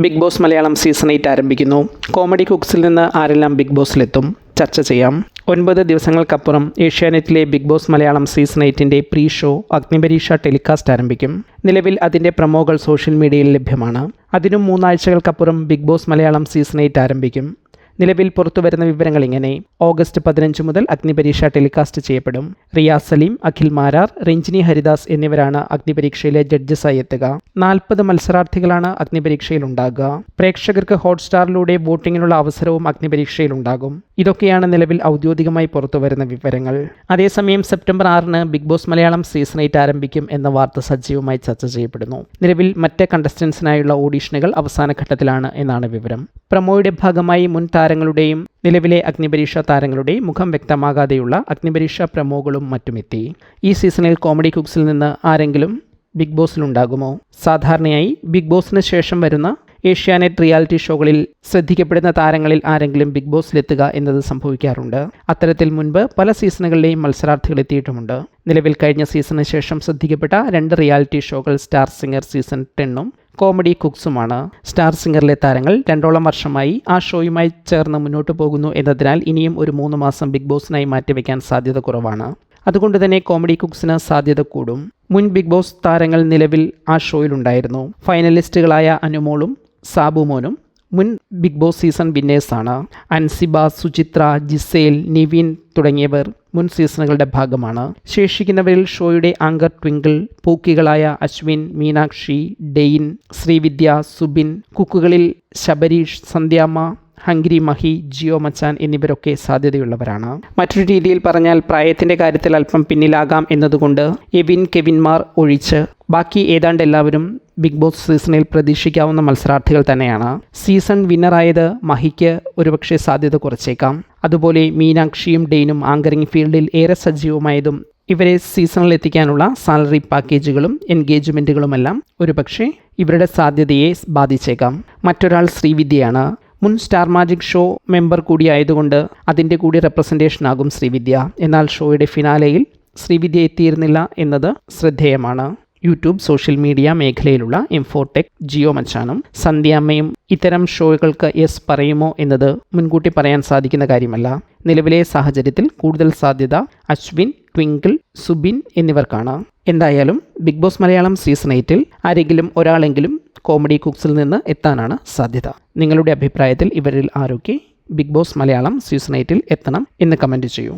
Big Boss Malayalam season 8 ആരംഭിക്കുന്നു. Comedy കുക്സിൽ നിന്ന് ആരെല്ലാം ബിഗ് ബോസിലെത്തും ചർച്ച ചെയ്യാം. 9 ദിവസങ്ങൾക്കപ്പുറം ഏഷ്യാനെറ്റിലെ ബിഗ് ബോസ് മലയാളം സീസൺ 8ൻ്റെ പ്രീ ഷോ അഗ്നിപരീക്ഷ ടെലികാസ്റ്റ് ആരംഭിക്കും. നിലവിൽ അതിൻ്റെ പ്രൊമോകൾ സോഷ്യൽ മീഡിയയിൽ ലഭ്യമാണ്. അതിനും 3 ആഴ്ചകൾക്കപ്പുറം ബിഗ് ബോസ് മലയാളം സീസൺ 8 ആരംഭിക്കും. നിലവിൽ പുറത്തുവരുന്ന വിവരങ്ങൾ ഇങ്ങനെ: ഓഗസ്റ്റ് 15 മുതൽ അഗ്നിപരീക്ഷ ടെലികാസ്റ്റ് ചെയ്യപ്പെടും. റിയാസ് സലീം, അഖിൽ മാരാർ, രഞ്ജിനി ഹരിദാസ് എന്നിവരാണ് അഗ്നിപരീക്ഷയിലെ ജഡ്ജസായി എത്തുക. 40 മത്സരാർത്ഥികളാണ് അഗ്നിപരീക്ഷയിൽ ഉണ്ടാകുക. പ്രേക്ഷകർക്ക് ഹോട്ട്സ്റ്റാറിലൂടെ വോട്ടിങ്ങിനുള്ള അവസരവും അഗ്നിപരീക്ഷയിൽ ഉണ്ടാകും. ഇതൊക്കെയാണ് നിലവിൽ ഔദ്യോഗികമായി പുറത്തുവരുന്ന വിവരങ്ങൾ. അതേസമയം സെപ്റ്റംബർ 6-ന് ബിഗ് ബോസ് മലയാളം സീസൺ 8 ആരംഭിക്കും എന്ന വാർത്ത സജീവമായി ചർച്ച ചെയ്യപ്പെടുന്നു. നിലവിൽ മറ്റ് കണ്ടസ്റ്റൻസിനായുള്ള ഓഡീഷനുകൾ അവസാന ഘട്ടത്തിലാണ് എന്നാണ് വിവരം. പ്രൊമോയുടെ ഭാഗമായി മുൻ താരങ്ങളുടെയും നിലവിലെ അഗ്നിപരീക്ഷ താരങ്ങളുടെയും മുഖം വ്യക്തമാകാതെയുള്ള അഗ്നിപരീക്ഷ പ്രൊമോകളും മറ്റുമെത്തി. ഈ സീസണിൽ കോമഡി കുക്സിൽ നിന്ന് ആരെങ്കിലും ബിഗ് ബോസിലുണ്ടാകുമോ? സാധാരണയായി ബിഗ് ബോസിന് ശേഷം വരുന്ന ഏഷ്യാനെറ്റ് റിയാലിറ്റി ഷോകളിൽ ശ്രദ്ധിക്കപ്പെടുന്ന താരങ്ങളിൽ ആരെങ്കിലും ബിഗ് ബോസിലെത്തുക എന്നത് സംഭവിക്കാറുണ്ട്. അത്തരത്തിൽ മുൻപ് പല സീസണുകളിലെയും മത്സരാർത്ഥികൾ എത്തിയിട്ടുമുണ്ട്. നിലവിൽ കഴിഞ്ഞ സീസണിന് ശേഷം ശ്രദ്ധിക്കപ്പെട്ട 2 റിയാലിറ്റി ഷോകൾ സ്റ്റാർ സിംഗർ സീസൺ 10ഉം കോമഡി കുക്സുമാണ്. സ്റ്റാർ സിംഗറിലെ താരങ്ങൾ 2 വർഷമായി ആ ഷോയുമായി ചേർന്ന് മുന്നോട്ട് പോകുന്നു എന്നതിനാൽ ഇനിയും ഒരു 3 മാസം ബിഗ് ബോസിനായി മാറ്റിവെക്കാൻ സാധ്യത കുറവാണ്. അതുകൊണ്ട് തന്നെ കോമഡി കുക്സിന് സാധ്യത കൂടും. മുൻ ബിഗ് ബോസ് താരങ്ങൾ നിലവിൽ ആ ഷോയിലുണ്ടായിരുന്നു. ഫൈനലിസ്റ്റുകളായ അനുമോളും സാബുമോനും മുൻ ബിഗ് ബോസ് സീസൺ വിന്നേഴ്സാണ്. അൻസിബ, സുചിത്ര, ജിസേൽ, നിവിൻ തുടങ്ങിയവർ മുൻ സീസണുകളുടെ ഭാഗമാണ്. ശേഷിക്കുന്നവരിൽ ഷോയുടെ ആങ്കർ ട്വിങ്കിൾ, പൂക്കികളായ അശ്വിൻ, മീനാക്ഷി, ഡെയിൻ, ശ്രീവിദ്യ, സുബിൻ, കുക്കുകളിൽ ശബരീഷ്, സന്ധ്യാമ്മ, ഹംഗ്രി മഹി, ജിയോ മച്ചാൻ എന്നിവരൊക്കെ സാധ്യതയുള്ളവരാണ്. മറ്റൊരു രീതിയിൽ പറഞ്ഞാൽ പ്രായത്തിൻ്റെ കാര്യത്തിൽ അല്പം പിന്നിലാകാം എന്നതുകൊണ്ട് എവിൻ, കെവിൻമാർ ഒഴിച്ച് ബാക്കി ഏതാണ്ട് എല്ലാവരും ബിഗ് ബോസ് സീസണിൽ പ്രതീക്ഷിക്കാവുന്ന മത്സരാർത്ഥികൾ തന്നെയാണ്. സീസൺ വിന്നറായത് മഹിക്ക് ഒരുപക്ഷെ സാധ്യത കുറച്ചേക്കാം. അതുപോലെ മീനാക്ഷിയും ഡെയിനും ആങ്കറിംഗ് ഫീൽഡിൽ ഏറെ സജീവമായതും ഇവരെ സീസണിൽ എത്തിക്കാനുള്ള സാലറി പാക്കേജുകളും എൻഗേജ്മെൻറ്റുകളുമെല്ലാം ഒരുപക്ഷെ ഇവരുടെ സാധ്യതയെ ബാധിച്ചേക്കാം. മറ്റൊരാൾ ശ്രീവിദ്യയാണ്. മുൻ സ്റ്റാർ മാജിക് ഷോ മെമ്പർ കൂടിയായതുകൊണ്ട് അതിൻ്റെ കൂടി റെപ്രസെൻറ്റേഷൻ ആകും ശ്രീവിദ്യ. എന്നാൽ ഷോയുടെ ഫിനാലെയിൽ ശ്രീവിദ്യ എത്തിയിരുന്നില്ല എന്നത് ശ്രദ്ധേയമാണ്. യൂട്യൂബ്, സോഷ്യൽ മീഡിയ മേഖലയിലുള്ള ഇൻഫോടെക്, ജിയോ മച്ചാനും സന്ധ്യാമ്മയും ഇത്തരം ഷോകൾക്ക് യെസ് പറയുമോ എന്നത് മുൻകൂട്ടി പറയാൻ സാധിക്കുന്ന കാര്യമല്ല. നിലവിലെ സാഹചര്യത്തിൽ കൂടുതൽ സാധ്യത അശ്വിൻ, ട്വിങ്കിൾ, സുബിൻ എന്നിവർക്കാണ്. എന്തായാലും ബിഗ് ബോസ് മലയാളം സീസൺ 8-ൽ ആരെങ്കിലും ഒരാളെങ്കിലും കോമഡി കുക്സിൽ നിന്ന് എത്താനാണ് സാധ്യത. നിങ്ങളുടെ അഭിപ്രായത്തിൽ ഇവരിൽ ആരൊക്കെ ബിഗ് ബോസ് മലയാളം സീസൺ 8-ൽ എത്തണം എന്ന് കമൻറ്റ് ചെയ്യൂ.